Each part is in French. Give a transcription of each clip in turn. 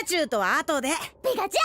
チュウとは後で。ピカチ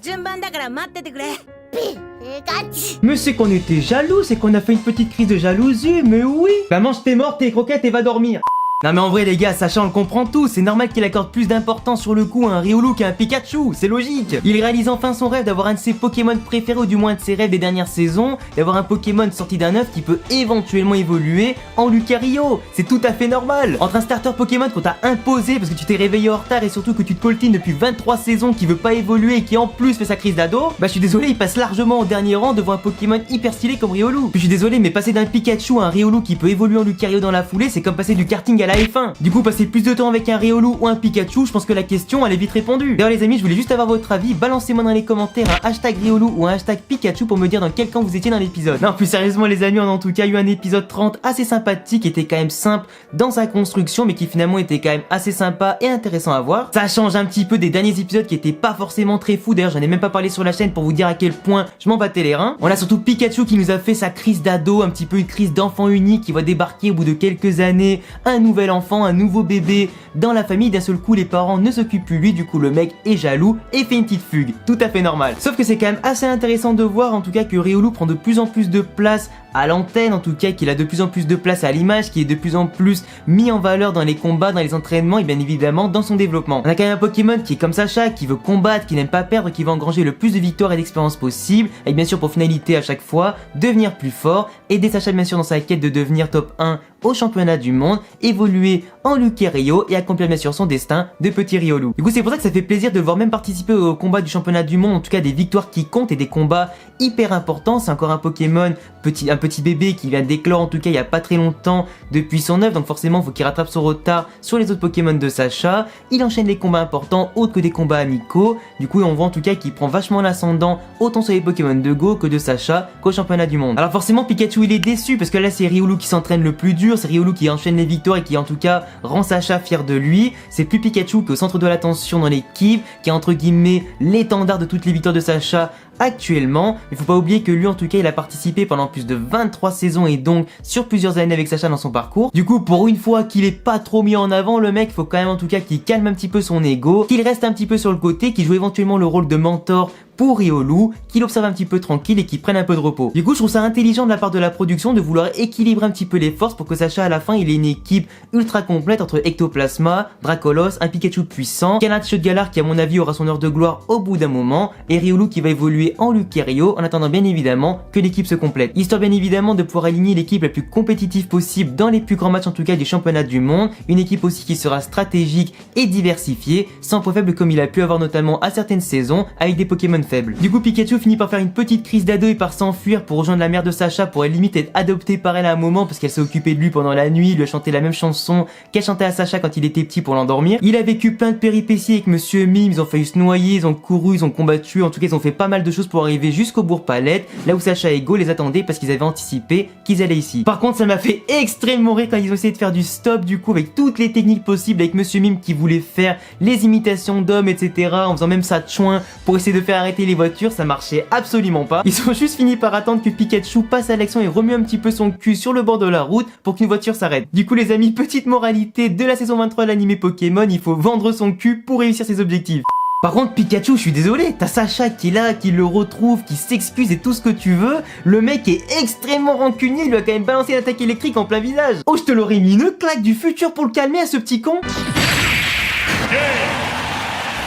順番だから待っててくれ。ュウピカチュウ Mais c'est qu'on était jaloux, c'est qu'on a fait une petite crise de jalousie, mais oui. Bah mange tes morts, tes croquettes et va dormir. Non mais en vrai les gars, Sacha on le comprend tous, c'est normal qu'il accorde plus d'importance sur le coup à un Riolu qu'à un Pikachu, c'est logique. Il réalise enfin son rêve d'avoir un de ses Pokémon préférés, ou du moins de ses rêves des dernières saisons, d'avoir un Pokémon sorti d'un œuf qui peut éventuellement évoluer en Lucario. C'est tout à fait normal. Entre un starter Pokémon qu'on t'a imposé parce que tu t'es réveillé en retard et surtout que tu te coltines depuis 23 saisons qui veut pas évoluer et qui en plus fait sa crise d'ado, bah je suis désolé, il passe largement au dernier rang devant un Pokémon hyper stylé comme Riolu. Puis je suis désolé, mais passer d'un Pikachu à un Riolu qui peut évoluer en Lucario dans la foulée, c'est comme passer du karting à la F1. Du coup, passer plus de temps avec un Riolu ou un Pikachu, je pense que la question elle est vite répondue. D'ailleurs les amis, je voulais juste avoir votre avis, balancez-moi dans les commentaires un hashtag Riolu ou un hashtag Pikachu pour me dire dans quel camp vous étiez dans l'épisode. Non, plus sérieusement les amis, on a en tout cas eu un épisode 30 assez sympathique, qui était quand même simple dans sa construction, mais qui finalement était quand même assez sympa et intéressant à voir. Ça change un petit peu des derniers épisodes qui étaient pas forcément très fous, d'ailleurs j'en ai même pas parlé sur la chaîne pour vous dire à quel point je m'en battais les reins. On a surtout Pikachu qui nous a fait sa crise d'ado, un petit peu une crise d'enfant unique qui va débarquer au bout de quelques années, un nouvel enfant, un nouveau bébé dans la famille. D'un seul coup les parents ne s'occupent plus de lui, du coup le mec est jaloux et fait une petite fugue, tout à fait normal. Sauf que c'est quand même assez intéressant de voir en tout cas que Riolu prend de plus en plus de place à l'antenne, en tout cas qu'il a de plus en plus de place à l'image, qui est de plus en plus mis en valeur dans les combats, dans les entraînements et bien évidemment dans son développement. On a quand même un Pokémon qui est comme Sacha, qui veut combattre, qui n'aime pas perdre, qui veut engranger le plus de victoires et d'expérience possible, et bien sûr pour finalité à chaque fois, devenir plus fort, aider Sacha bien sûr dans sa quête de devenir top 1 au championnat du monde, évoluer en Lucario et accomplir bien sûr son destin de petit Riolu. Du coup c'est pour ça que ça fait plaisir de le voir même participer au combat du championnat du monde, en tout cas des victoires qui comptent et des combats hyper importants. C'est encore un Pokémon, un petit bébé qui vient d'éclore en tout cas il y a pas très longtemps depuis son œuf, donc forcément faut qu'il rattrape son retard sur les autres Pokémon de Sacha. Il enchaîne les combats importants autres que des combats amicaux, du coup on voit en tout cas qu'il prend vachement l'ascendant autant sur les Pokémon de Go que de Sacha qu'au championnat du monde. Alors forcément Pikachu il est déçu parce que là c'est Riolu qui s'entraîne le plus dur, c'est Riolu qui enchaîne les victoires et qui en tout cas rend Sacha fier de lui. C'est plus Pikachu qui est au centre de l'attention dans l'équipe, qui est entre guillemets l'étendard de toutes les victoires de Sacha actuellement. Il faut pas oublier que lui en tout cas il a participé pendant plus de 23 saisons et donc sur plusieurs années avec Sacha dans son parcours. Du coup pour une fois qu'il est pas trop mis en avant, le mec faut quand même en tout cas qu'il calme un petit peu son ego, qu'il reste un petit peu sur le côté, qu'il joue éventuellement le rôle de mentor pour Riolu, qu'il observe un petit peu tranquille et qu'il prenne un peu de repos. Du coup je trouve ça intelligent de la part de la production de vouloir équilibrer un petit peu les forces pour que Sacha à la fin il ait une équipe ultra complète entre Ectoplasma, Dracolos, un Pikachu puissant, Kanach Galar qui à mon avis aura son heure de gloire au bout d'un moment, et Riolu qui va évoluer en Lucario en attendant bien évidemment que l'équipe se complète. Histoire bien évidemment de pouvoir aligner l'équipe la plus compétitive possible dans les plus grands matchs en tout cas du championnat du monde, une équipe aussi qui sera stratégique et diversifiée, sans point faible comme il a pu avoir notamment à certaines saisons avec des Pokémon faibles. Du coup Pikachu finit par faire une petite crise d'ado et par s'enfuir pour rejoindre la mère de Sacha pour à la limite être adopté par elle à un moment parce qu'elle s'est occupée de lui pendant la nuit, lui a chanté la même chanson qu'elle chantait à Sacha quand il était petit pour l'endormir. Il a vécu plein de péripéties avec Monsieur Mime, ils ont failli se noyer, ils ont couru, ils ont combattu, en tout cas ils ont fait pas mal de choses pour arriver jusqu'au Bourg-Palette, là où Sacha et Go les attendaient parce qu'ils avaient anticipé qu'ils allaient ici. Par contre ça m'a fait extrêmement rire quand ils ont essayé de faire du stop du coup avec toutes les techniques possibles, avec Monsieur Mime qui voulait faire les imitations d'hommes etc, en faisant même ça de chouin pour essayer de faire arrêter les voitures, ça marchait absolument pas. Ils ont juste fini par attendre que Pikachu passe à l'action et remue un petit peu son cul sur le bord de la route pour qu'une voiture s'arrête. Du coup les amis, petite moralité de la saison 23 de l'animé Pokémon, il faut vendre son cul pour réussir ses objectifs. Par contre Pikachu, je suis désolé, t'as Sacha qui est là, qui le retrouve, qui s'excuse et tout ce que tu veux, le mec est extrêmement rancunier, il lui a quand même balancé l'attaque électrique en plein visage. Oh je te l'aurais mis une claque du futur pour le calmer à ce petit con.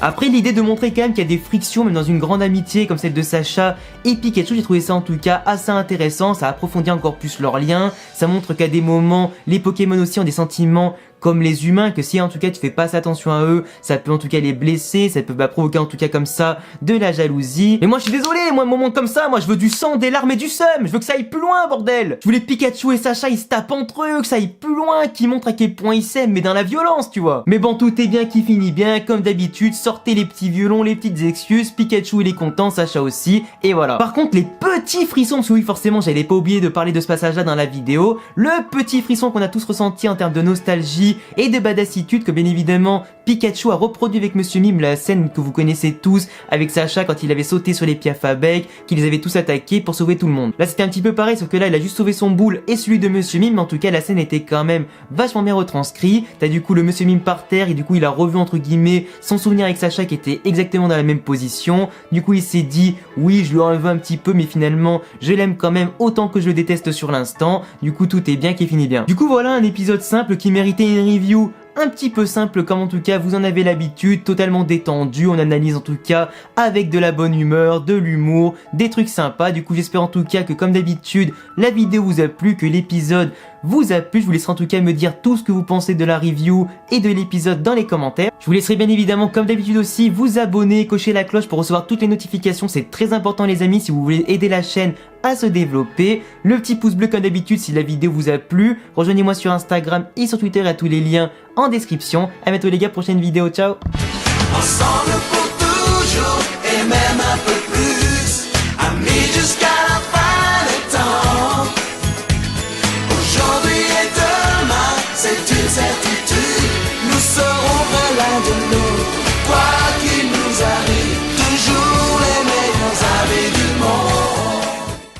Après l'idée de montrer quand même qu'il y a des frictions même dans une grande amitié comme celle de Sacha et Pikachu, j'ai trouvé ça en tout cas assez intéressant, ça approfondit encore plus leur lien, ça montre qu'à des moments les Pokémon aussi ont des sentiments comme les humains, que si en tout cas tu fais pas assez attention à eux, ça peut en tout cas les blesser, ça peut provoquer en tout cas comme ça de la jalousie. Mais moi je suis désolé, moi un moment comme ça, moi je veux du sang, des larmes et du seum, je veux que ça aille plus loin bordel. Je voulais Pikachu et Sacha ils se tapent entre eux, que ça aille plus loin, qu'ils montrent à quel point ils s'aiment, mais dans la violence tu vois. Mais bon tout est bien qui finit bien, comme d'habitude, sortez les petits violons, les petites excuses, Pikachu il est content, Sacha aussi, et voilà. Par contre les petits frissons, parce que oui forcément j'allais pas oublier de parler de ce passage là dans la vidéo, le petit frisson qu'on a tous ressenti en termes de nostalgie folie et de badassitude que bien évidemment Pikachu a reproduit avec Monsieur Mime, la scène que vous connaissez tous avec Sacha quand il avait sauté sur les piafs à bec, qu'ils avaient tous attaqué pour sauver tout le monde. Là c'était un petit peu pareil, sauf que là il a juste sauvé son boule et celui de Monsieur Mime, mais en tout cas la scène était quand même vachement bien retranscrite. T'as du coup le Monsieur Mime par terre et du coup il a revu entre guillemets son souvenir avec Sacha qui était exactement dans la même position. Du coup il s'est dit oui je lui en veux un petit peu mais finalement je l'aime quand même autant que je le déteste sur l'instant. Du coup tout est bien qui finit bien. Du coup voilà un épisode simple qui méritait une review un petit peu simple comme en tout cas vous en avez l'habitude, totalement détendu, on analyse en tout cas avec de la bonne humeur, de l'humour, des trucs sympas. Du coup j'espère en tout cas que comme d'habitude la vidéo vous a plu, que l'épisode vous a plu. Je vous laisserai en tout cas me dire tout ce que vous pensez de la review et de l'épisode dans les commentaires. Je vous laisserai bien évidemment comme d'habitude aussi vous abonner, cocher la cloche pour recevoir toutes les notifications, c'est très important les amis si vous voulez aider la chaîne à se développer. Le petit pouce bleu comme d'habitude si la vidéo vous a plu. Rejoignez-moi sur Instagram et sur Twitter à tous les liens en description. À bientôt les gars, prochaine vidéo, ciao. Ensemble pour toujours et même un peu plus, amis jusqu'à